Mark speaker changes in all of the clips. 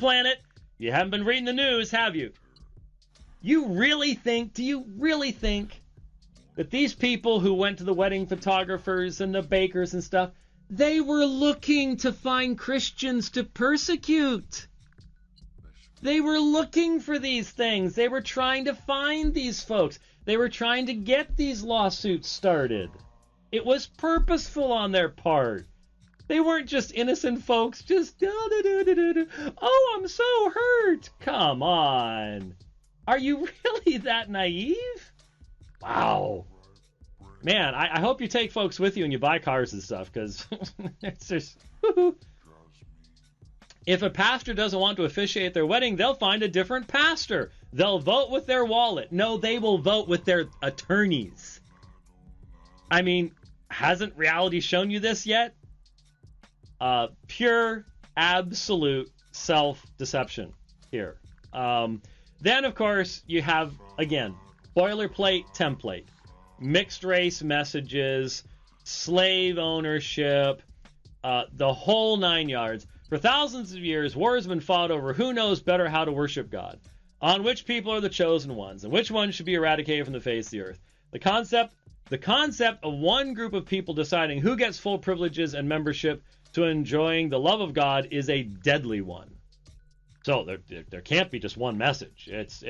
Speaker 1: planet. You haven't been reading the news, have you? Do you really think that these people who went to the wedding photographers and the bakers and stuff, they were looking to find Christians to persecute? They were looking for these things. They were trying to find these folks. They were trying to get these lawsuits started. It was purposeful on their part. They weren't just innocent folks, just, oh, I'm so hurt. Come on. Are you really that naive? Wow. Man, I hope you take folks with you and you buy cars and stuff, because it's just... If a pastor doesn't want to officiate their wedding, they'll find a different pastor. They'll vote with their wallet. No, they will vote with their attorneys. I mean, hasn't reality shown you this yet? Pure, absolute self-deception here. Then, of course, you have, again, boilerplate template. Mixed race messages, slave ownership, the whole 9 yards. For thousands of years, war has been fought over who knows better how to worship God, on which people are the chosen ones, and which ones should be eradicated from the face of the earth. The concept of one group of people deciding who gets full privileges and membership to enjoying the love of God is a deadly one. So there can't be just one message. It's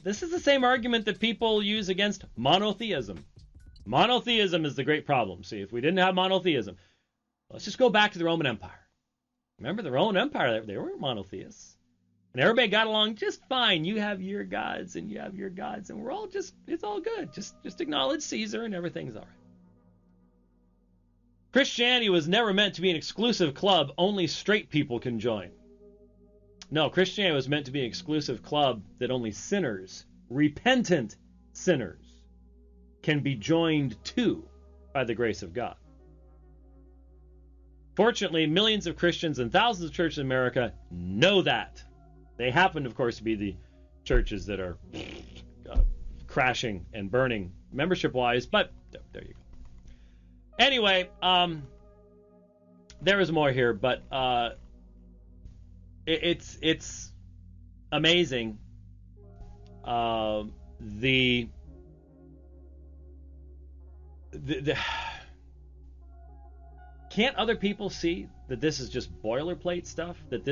Speaker 1: this is the same argument that people use against monotheism. Monotheism is the great problem. See, if we didn't have monotheism, let's just go back to the Roman Empire. Remember the Roman Empire, they weren't monotheists. And everybody got along just fine. You have your gods and you have your gods, and we're all it's all good. Just acknowledge Caesar and everything's all right. Christianity was never meant to be an exclusive club only straight people can join. No, Christianity was meant to be an exclusive club that only sinners, repentant sinners, can be joined to by the grace of God. Fortunately, millions of Christians and thousands of churches in America know that. They happen, of course, to be the churches that are crashing and burning membership-wise, but there you go. Anyway, there is more here, but it's amazing. Can't other people see that this is just boilerplate stuff? That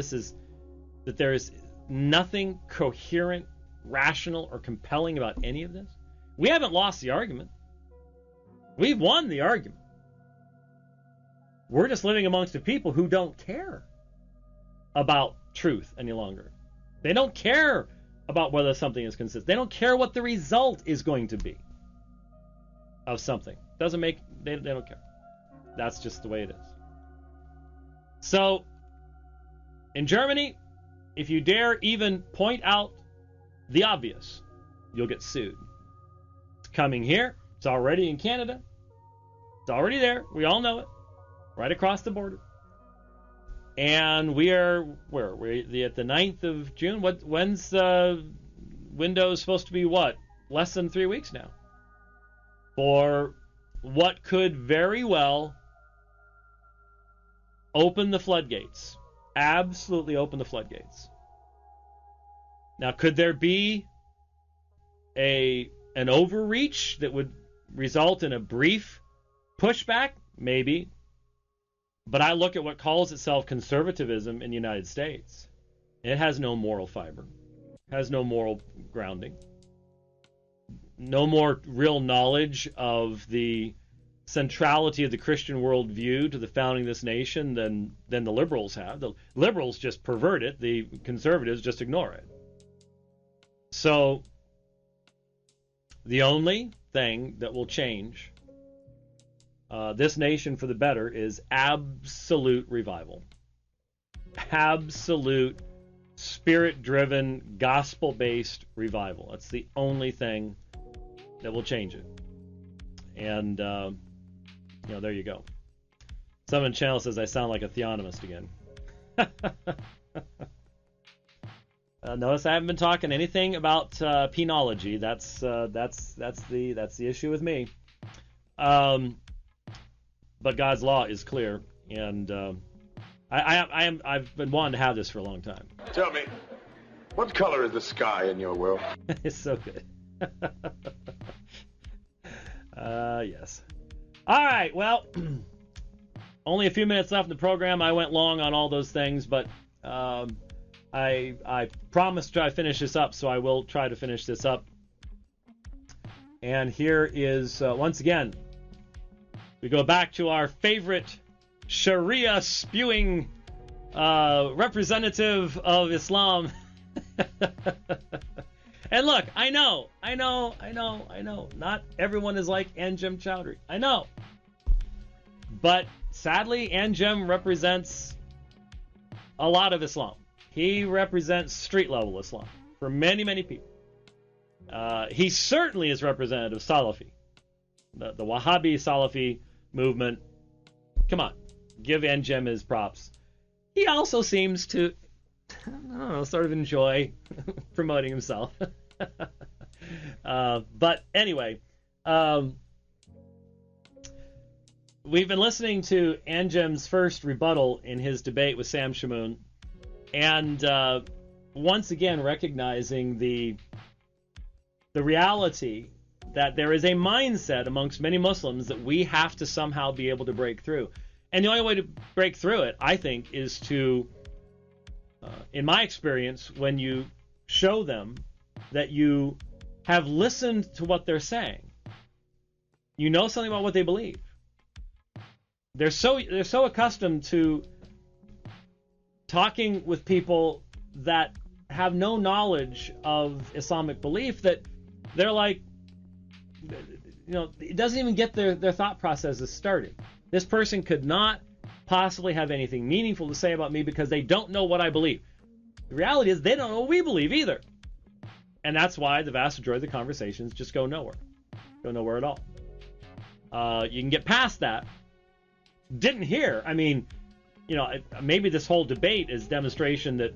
Speaker 1: there is nothing coherent, rational, or compelling about any of this? We haven't lost the argument. We've won the argument. We're just living amongst a people who don't care about truth any longer. They don't care about whether something is consistent. They don't care what the result is going to be of something. They don't care. That's just the way it is. So, in Germany, if you dare even point out the obvious, you'll get sued. It's coming here. It's already in Canada. It's already there. We all know it. Right across the border. And we are, where? We're at the 9th of June. When's Windows supposed to be what? Less than 3 weeks now. For what could very well open the floodgates. Absolutely open the floodgates. Now, could there be an overreach that would result in a brief pushback? Maybe. But I look at what calls itself conservatism in the United States. It has no moral fiber. Has no moral grounding. No more real knowledge of the centrality of the Christian worldview to the founding of this nation than the liberals have. The liberals just pervert it. The conservatives just ignore it. So the only thing that will change this nation for the better is absolute revival. Absolute spirit-driven, gospel-based revival. That's the only thing that will change it. And, there you go. Someone channel says I sound like a theonomist again. Notice I haven't been talking anything about penology. That's the issue with me. But God's law is clear, and I've been wanting to have this for a long time.
Speaker 2: Tell me, what color is the sky in your world?
Speaker 1: It's so good. Yes. All right. Well, only a few minutes left in the program. I went long on all those things, but I promised to try to finish this up, so I will try to finish this up. And here is, once again, we go back to our favorite Sharia spewing representative of Islam. And look, I know. Not everyone is like Anjem Chowdhury. I know. But sadly, Anjem represents a lot of Islam. He represents street-level Islam for many, many people. He certainly is representative of Salafi. The Wahhabi Salafi movement. Come on. Give Anjem his props. He also seems to, I don't know, sort of enjoy promoting himself. But anyway, we've been listening to Anjem's first rebuttal in his debate with Sam Shamoun, and once again recognizing the reality that there is a mindset amongst many Muslims that we have to somehow be able to break through. And the only way to break through it, I think, is to, in my experience, when you show them that you have listened to what they're saying, you know something about what they believe. They're so accustomed to talking with people that have no knowledge of Islamic belief that they're like, it doesn't even get their thought processes started. This person could not possibly have anything meaningful to say about me because they don't know what I believe. The reality is they don't know what we believe either. And that's why the vast majority of the conversations just go nowhere. Go nowhere at all. You can get past that. Didn't hear. I mean, maybe this whole debate is demonstration that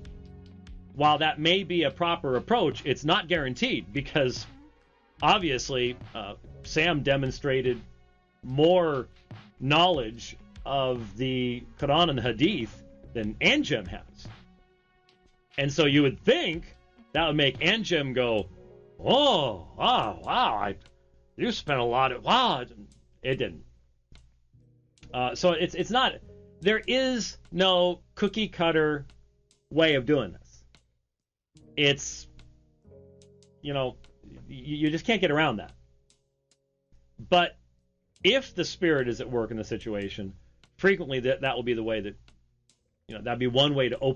Speaker 1: while that may be a proper approach, it's not guaranteed because obviously Sam demonstrated more knowledge of the Quran and Hadith than Anjem has. And so you would think that would make Anjem go, oh, wow, you spent a lot of, wow. It didn't. So it's not, there is no cookie cutter way of doing this. It's, you just can't get around that. But if the Spirit is at work in the situation, frequently that will be the way that, that'd be one way to open